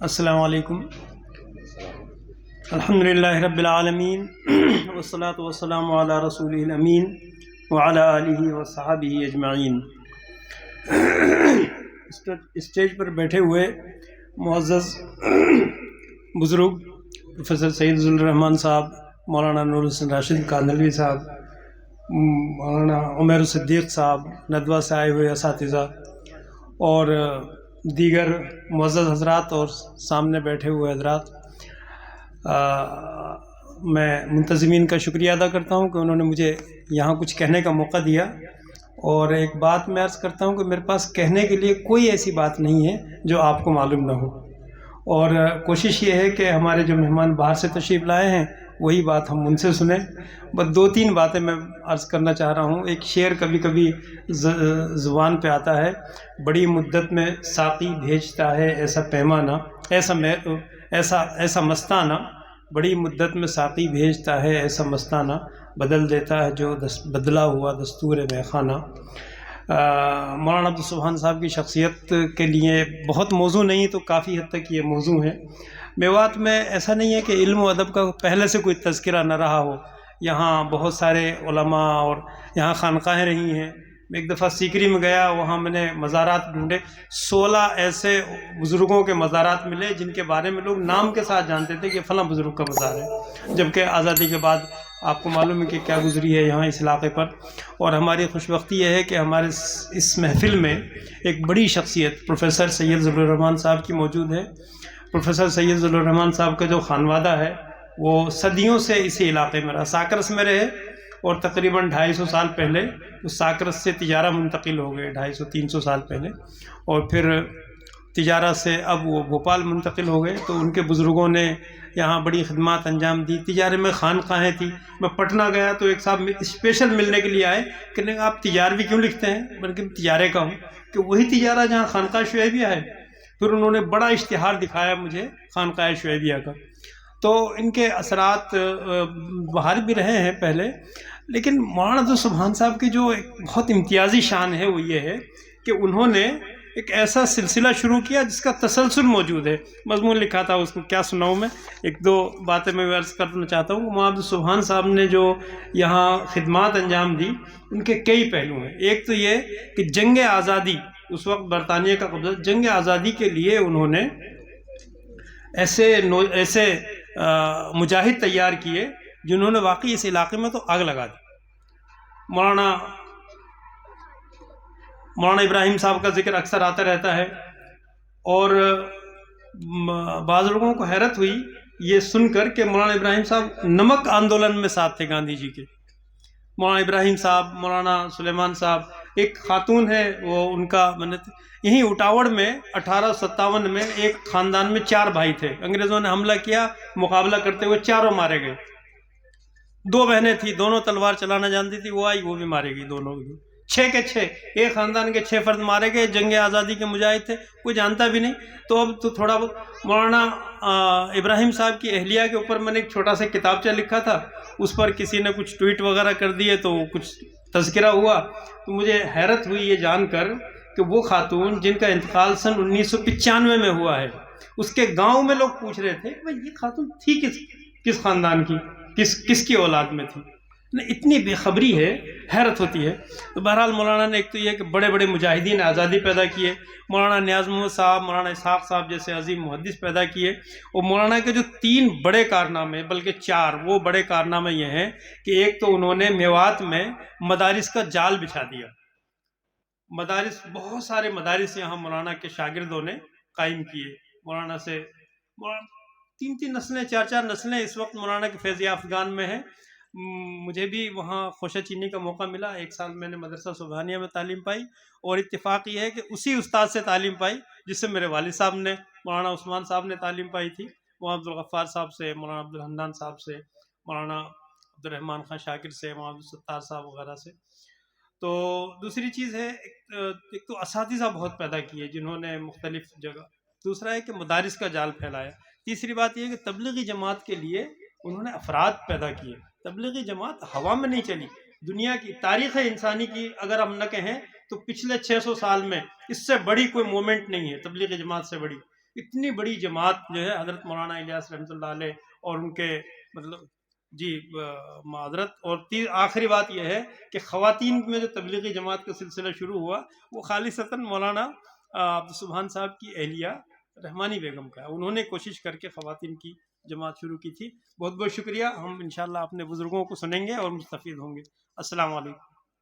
السلام علیکم۔ الحمدللہ رب العالمین والصلاة والسلام علی رسولہ الامین وعلی آلہ وصحبہ اجمعین۔ اسٹیج پر بیٹھے ہوئے معزز بزرگ پروفیسر سید ضلع الرحمان صاحب، مولانا نور حسین راشد کاندھلوی صاحب، مولانا عمیر صدیق صاحب، ندوہ سے آئے ہوئے اساتذہ اور دیگر معزز حضرات اور سامنے بیٹھے ہوئے حضرات، میں منتظمین کا شکریہ ادا کرتا ہوں کہ انہوں نے مجھے یہاں کچھ کہنے کا موقع دیا۔ اور ایک بات میں عرض کرتا ہوں کہ میرے پاس کہنے کے لیے کوئی ایسی بات نہیں ہے جو آپ کو معلوم نہ ہو، اور کوشش یہ ہے کہ ہمارے جو مہمان باہر سے تشریف لائے ہیں وہی بات ہم ان سے سنیں۔ بس دو تین باتیں میں عرض کرنا چاہ رہا ہوں۔ ایک شعر کبھی کبھی زبان پہ آتا ہے، بڑی مدت میں ساقی بھیجتا ہے ایسا پیمانہ، ایسا مستانہ، بڑی مدت میں ساقی بھیجتا ہے ایسا مستانہ، بدل دیتا ہے جو بدلا ہوا دستور میخانہ۔ مولانا عبدالسبحان صاحب کی شخصیت کے لیے بہت موضوع نہیں تو کافی حد تک یہ موضوع ہے۔ میوات میں ایسا نہیں ہے کہ علم و ادب کا پہلے سے کوئی تذکرہ نہ رہا ہو، یہاں بہت سارے علماء اور یہاں خانقاہیں رہی ہیں۔ میں ایک دفعہ سیکری میں گیا، وہاں میں نے مزارات ڈھونڈے، 16 ایسے بزرگوں کے مزارات ملے جن کے بارے میں لوگ نام کے ساتھ جانتے تھے کہ فلاں بزرگ کا مزار ہے، جبکہ آزادی کے بعد آپ کو معلوم ہے کہ کیا گزری ہے یہاں اس علاقے پر۔ اور ہماری خوش بختی یہ ہے کہ ہمارے اس محفل میں ایک بڑی شخصیت پروفیسر سید ضلع الرحمان صاحب کی موجود ہے۔ پروفیسر سید ضلع الرحمان صاحب کا جو خانوادہ ہے وہ صدیوں سے اسی علاقے میں رہا، ساکرس میں رہے، اور تقریباً 250 سال پہلے اس ساکرس سے تجارہ منتقل ہو گئے، 250-300 سال پہلے، اور پھر تجارہ سے اب وہ بھوپال منتقل ہو گئے۔ تو ان کے بزرگوں نے یہاں بڑی خدمات انجام دی، تجارے میں خانقاہیں تھیں۔ میں پٹنہ گیا تو ایک صاحب اسپیشل ملنے کے لیے آئے کہ آپ تجارہ کیوں لکھتے ہیں، بلکہ تجارے کا ہوں، کہ وہی تجارہ جہاں خانقاہ شعیبیہ ہے۔ پھر انہوں نے بڑا اشتہار دکھایا مجھے خانقاہ شعیبیہ کا۔ تو ان کے اثرات باہر بھی رہے ہیں پہلے، لیکن مولانا عبدالسبحان صاحب کی جو ایک بہت امتیازی شان ہے وہ یہ ہے کہ انہوں نے ایک ایسا سلسلہ شروع کیا جس کا تسلسل موجود ہے۔ مضمون لکھا تھا، اس کو کیا سناؤں میں، ایک دو باتیں میں عرض کرنا چاہتا ہوں۔ مولانا عبدالسبحان صاحب نے جو یہاں خدمات انجام دی ان کے کئی پہلو ہیں۔ ایک تو یہ کہ جنگ آزادی، اس وقت برطانیہ کا قبضہ، جنگ آزادی کے لیے انہوں نے ایسے مجاہد تیار کیے جنہوں نے واقعی اس علاقے میں تو آگ لگا دی۔ مولانا ابراہیم صاحب کا ذکر اکثر آتا رہتا ہے، اور بعض لوگوں کو حیرت ہوئی یہ سن کر کہ مولانا ابراہیم صاحب نمک آندولن میں ساتھ تھے گاندھی جی کے۔ مولانا ابراہیم صاحب، مولانا سلیمان صاحب، ایک خاتون ہے وہ ان کا یہیں اٹاوڑ میں 1857 میں ایک خاندان میں 4 بھائی تھے، انگریزوں نے حملہ کیا، مقابلہ کرتے ہوئے چاروں مارے گئے۔ 2 بہنیں تھیں، دونوں تلوار چلانا جانتی تھی، وہ آئی وہ بھی مارے گئی، دونوں بھی 6 کے 6، ایک خاندان کے 6 فرد مارے گئے، جنگ آزادی کے مجاہد تھے، کوئی جانتا بھی نہیں۔ تو اب تو تھوڑا بہت مولانا ابراہیم صاحب کی اہلیہ کے اوپر میں نے ایک چھوٹا سا کتابچہ لکھا تھا، اس پر کسی نے کچھ ٹویٹ وغیرہ کر دیے تو کچھ تذکرہ ہوا، تو مجھے حیرت ہوئی یہ جان کر کہ وہ خاتون جن کا انتقال سن 1995 میں ہوا ہے، اس کے گاؤں میں لوگ پوچھ رہے تھے کہ یہ خاتون تھی کس خاندان کی، کس کی اولاد میں تھی۔ اتنی بے خبری ہے، حیرت ہوتی ہے۔ تو بہرحال مولانا نے ایک تو یہ کہ بڑے بڑے مجاہدین آزادی پیدا کیے، مولانا نیاز محمد صاحب، مولانا اسحاق صاحب جیسے عظیم محدث پیدا کیے، اور مولانا کے جو 3 بڑے کارنامے، بلکہ 4 وہ بڑے کارنامے یہ ہیں کہ ایک تو انہوں نے میوات میں مدارس کا جال بچھا دیا۔ مدارس، بہت سارے مدارس یہاں مولانا کے شاگردوں نے قائم کیے۔ مولانا سے 3 نسلیں، 4 نسلیں اس وقت مولانا کے فیض یافتگان میں ہیں۔ مجھے بھی وہاں خوشہ چینی کا موقع ملا، 1 سال میں نے مدرسہ سبحانیہ میں تعلیم پائی، اور اتفاق یہ ہے کہ اسی استاد سے تعلیم پائی جس سے میرے والد صاحب نے، مولانا عثمان صاحب نے تعلیم پائی تھی، مولانا عبدالغفار صاحب سے، مولانا عبدالحنان صاحب سے، مولانا عبدالرحمان خان شاکر سے، مولانا عبدالستار صاحب وغیرہ سے۔ تو دوسری چیز ہے، ایک تو اساتذہ بہت پیدا کیے جنہوں نے مختلف جگہ، دوسرا ہے کہ مدارس کا جال پھیلایا، تیسری بات یہ ہے کہ تبلیغی جماعت کے لیے انہوں نے افراد پیدا کیے۔ تبلیغی جماعت ہوا میں نہیں چلی، دنیا کی تاریخ انسانی کی اگر ہم نہ کہیں تو پچھلے 600 سال میں اس سے بڑی کوئی مومنٹ نہیں ہے تبلیغی جماعت سے بڑی، اتنی بڑی جماعت جو ہے حضرت مولانا الیاس رحمۃ اللہ علیہ اور ان کے مطلب جی معذرت، اور آخری بات یہ ہے کہ خواتین میں جو تبلیغی جماعت کا سلسلہ شروع ہوا وہ خالصتاً مولانا عبدالسبحان صاحب کی اہلیہ رحمانی بیگم کا ہے، انہوں نے کوشش کر کے خواتین کی جماعت شروع کی تھی۔ بہت بہت شکریہ، ہم انشاءاللہ اپنے بزرگوں کو سنیں گے اور مستفید ہوں گے۔ السلام علیکم۔